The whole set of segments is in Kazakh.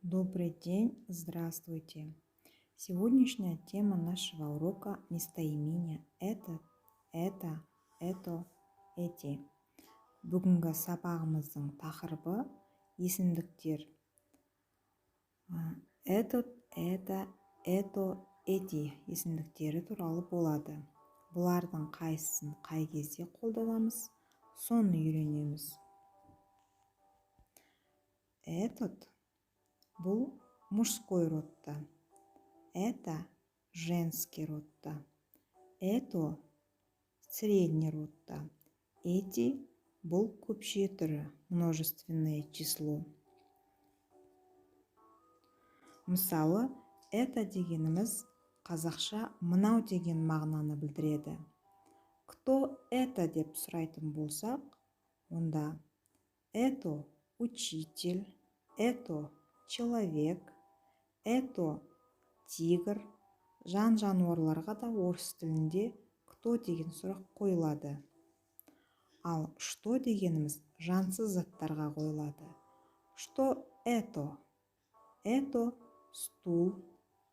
Добрый день, здравствуйте. Сегодняшняя тема нашего урока местоимение это, это, эти. Бүгінгі сабағымыздың тақырыбы есімдіктер. Этот, это, эти есімдіктері туралы болады. Бұлардың қайсысын қай кезде қолданамыз, соны үйренеміз. Этот бұл мужской родта, это женский родта, это средний родта, эти бұл көпше түрі, множественное число. Мысалы, это дегеніміз қазақша мынау деген мағынаны білдіреді. Кто это деп сұрайтын болсақ, онда это учитель, это человек, это тигр. Жан-жануарларға да орыс тілінде кто деген сұрақ қойылады. Ал что дегеніміз жансыз заттарға қойылады. Что это? Это стул,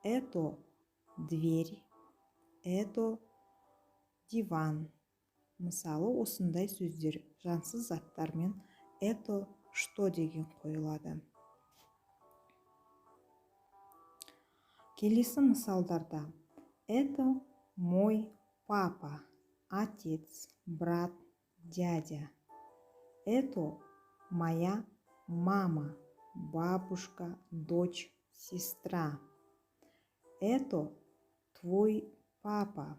это дверь, это диван. Мысалы, осындай сөздер жансыз заттармен это что деген қойылады. Келесі мысалдарда это мой папа, отец, брат, дядя. Это моя мама, бабушка, дочь, сестра. Это твой папа,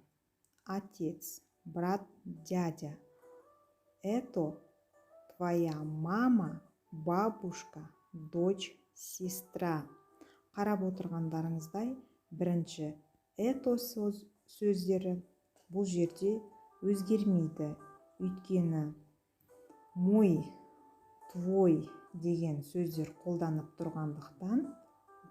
отец, брат, дядя. Это твоя мама, бабушка, дочь, сестра. Қарап отырғандарыңыздай, бірінші это сөздері бұл жерде өзгермейді. Өйткені мой, твой деген сөздер қолданып тұрғандықтан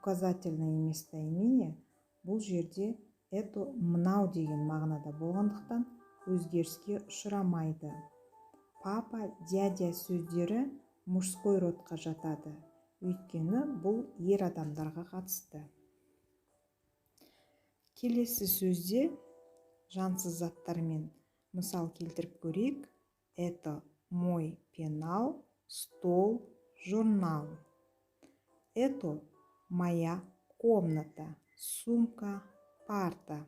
указательное местоимение бұл жерде это мынау деген мағынада болғандықтан өзгеріске ұшырамайды. Папа, дядя сөздері мужской родқа жатады. Өйткені бұл ер адамдарға қатысты. Келесі сөзде жансыз заттармен мысал келтіріп көрейік. Это мой пенал, стол, журнал. Это моя комната, сумка, парта.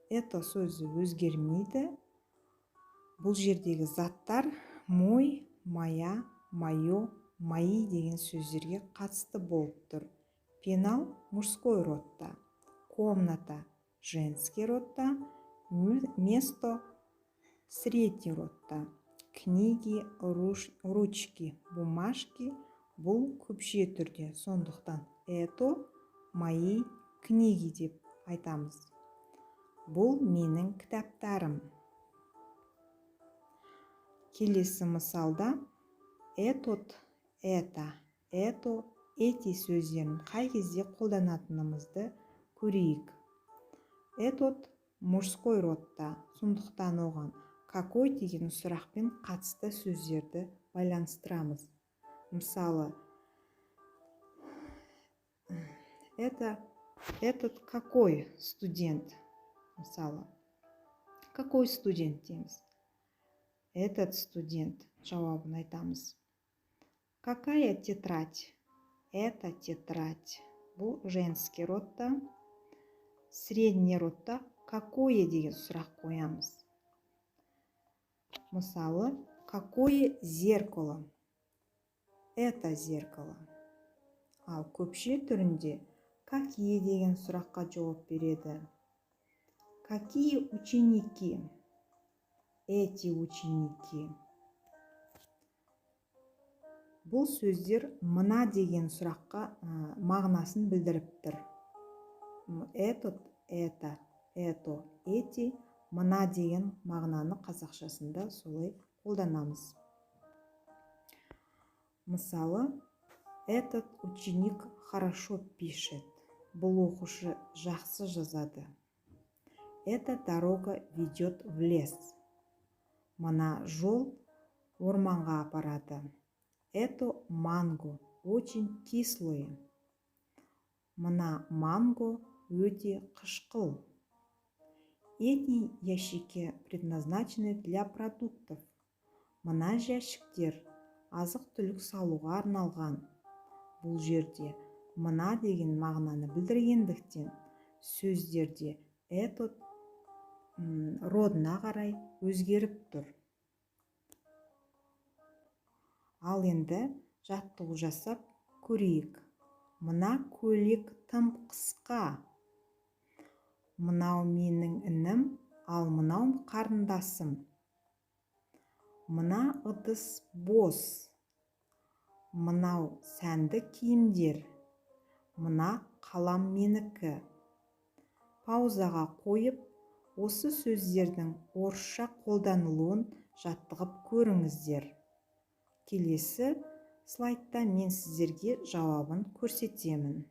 Это сөзі өзгермейді. Бұл жердегі заттар мой, моя, мое, мои деген сөздерге қатысты болып тұр. Пенал мужской родта, комната женский родта, место средний родта, книги, ручки, бумажки бұл көпше түрде. Сондықтан это мои книги деп айтамыз. Бұл менің кітаптарым. Келесі мысалда этот, это, эти сөздерін қай кезде қолданатынымызды көрейік. Этот мужской родта, сондықтан оған какой деген сұрақпен қатысты сөздерді байланыстырамыз. Мысалы, этот какой студент? Мысалы, какой студент дейміз. Этот студент жауабын айтамыз. Какая тетрадь? Это тетрадь. Бұл женский родта. Средний родта какое деген сұрақ қоямыз. Мысалы, какое зеркало? Это зеркало. Ал көпше түрінде какие деген сұраққа жауап береді. Какие ученики? Эти ученики. Бұл сөздер мына деген сұраққа мағынасын білдіріп тұр. Этот, это, эти, мына деген мағынаны қазақшасында солай қолданамыз. Мысалы, этот ученик хорошо пишет. Бұл оқушы жақсы жазады. Эта дорога ведет в лес. Мына жол орманға апарады. Это манго. очень кислое. Мына манго өте қышқыл. Эти ящики предназначены для продуктов. Мына жәшіктер азық-түлік салуға арналған. Бұл жерде мына деген мағынаны білдіргендіктен сөздерде этот родына қарай өзгеріп тұр. Ал енді жаттығу жасап көрейік. Мына көйлек тым қысқа. Мынау менің інім, ал мынау қарындасым. Мына ыдыс бос. Мынау сәнді киімдер. Мына қалам менікі. Паузаға қойып, осы сөздердің орысша қолданылуын жаттығып көріңіздер. Келесі слайдта мен сіздерге жауабын көрсетемін.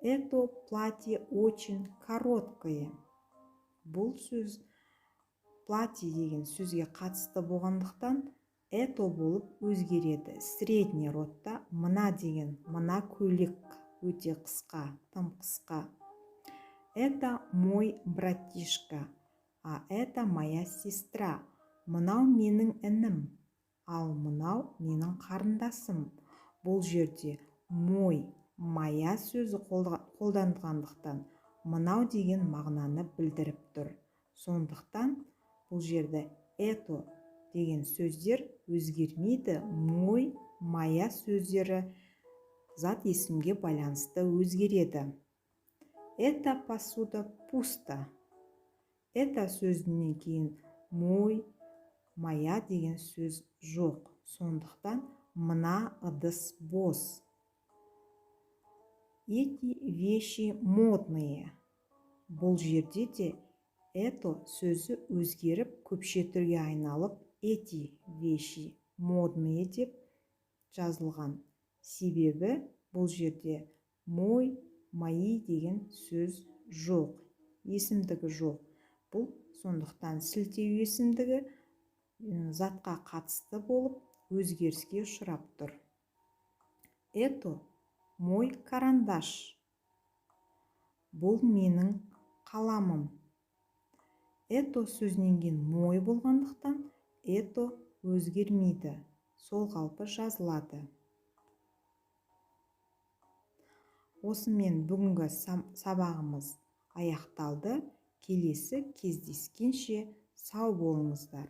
Это платье очень короткое. Бұл сөз платье деген сөзге қатысты болғандықтан это болып өзгереді. Средний родта мына деген мына көйлек өте қысқа, тым қысқа. Это мой братишка, а это моя сестра. Мынау менің інім, ал мынау менің қарындасым. Бұл жерде мой, моя сөзі қолданылғандықтан мынау деген мағынаны білдіріп тұр. Сондықтан бұл жерде это деген сөздер өзгермейді. Мой, моя сөздері зат есімге байланысты өзгереді. Это посуда пусто. Это сөзінен кейін мой, моя деген сөз жоқ. Сондықтан мына ыдыс бос. Эти вещи модные. Бұл жерде де это сөзі өзгеріп көпше түрге айналып эти вещи модные деп жазылған. Себебі бұл жерде мой, мои деген сөз жоқ. Есімдігі жоқ. Бұл сондықтан сілтеу есімдігі затқа қатысты болып өзгеріске ұшырап тұр. Это мой карандаш. Бұл менің қаламым. Это сөзінен кейін мой болғандықтан это өзгермейді. Сол қалпы жазылады. Осымен бүгінгі сабағымыз аяқталды. Келесі кездескенше сау болыңыздар.